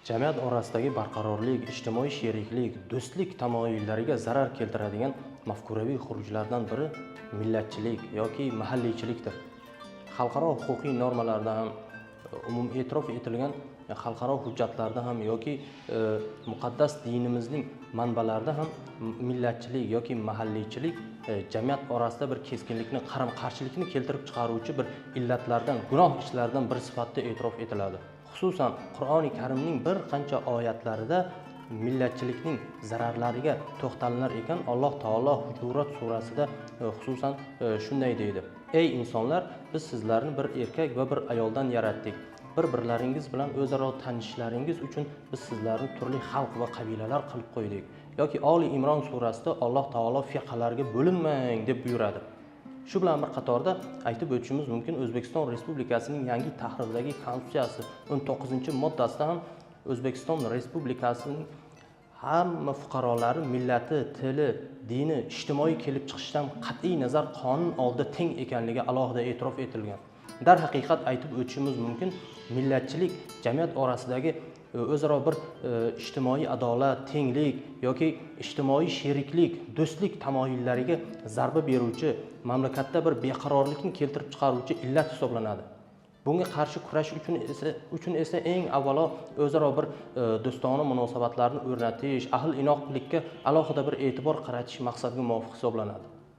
Jamiyat orasidagi barqarorlik, ijtimoiy sheriklik, do'stlik tamoyillariga zarar keltiradigan mafkuraviy xurujlardan biri millatchilik yoki mahalliychilikdir. Xalqaro huquqiy normalarda ham, umumiy e'tirof etilgan xalqaro hujjatlarda ham yoki muqaddas dinimizning manbalarida ham millatchilik yoki mahalliychilik jamiyat orasida bir keskinlikni, qaram-qarshilikni keltirib chiqaruvchi bir illatlardan, gunoh ishlardan bir sifatida e'tirof etiladi. Xususan Qur'oni Karimning bir qancha oyatlarida millatchilikning zararlariga to'xtalinar ekan, Alloh taolo Hujurat surasida xususan shunday deydi: Ey insonlar, biz sizlarni bir erkak va bir ayoldan yaratdik. Bir-birlaringiz bilan o'zaro tanishishlaringiz uchun biz sizlarni turli xalq va qabilalar qilib qo'ydik. Yoki Oli Imron surasida Alloh taolo firqalarga bo'linmang deb buyuradi. Shu bilan bir qatorda aytib o'tishimiz mumkin, O'zbekiston Respublikasining yangi tahrirdagi Konstitutsiyasi 19-moddasida ham O'zbekiston Respublikasining hamma fuqarolari millati, tili, dini, ijtimoiy kelib chiqishdan qat'iy nazar qonun oldida teng ekanligi alohida e'tirof etilgan. Darhaqiqat aytib o'tishimiz mumkin, millatchilik jamiyat orasidagi o'zaro bir ijtimoiy adolat, tenglik yoki ijtimoiy sheriklik, do'stlik tamoyillariga zarba beruvchi, mamlakatda bir beqarorlikni keltirib chiqaruvchi illat hisoblanadi. Bunga qarshi kurash uchun esa eng avvalo o'zaro bir do'stona munosabatlarni o'rnatish, ahil-inoqlikka alohida bir e'tibor qaratish maqsadga muvofiq hisoblanadi.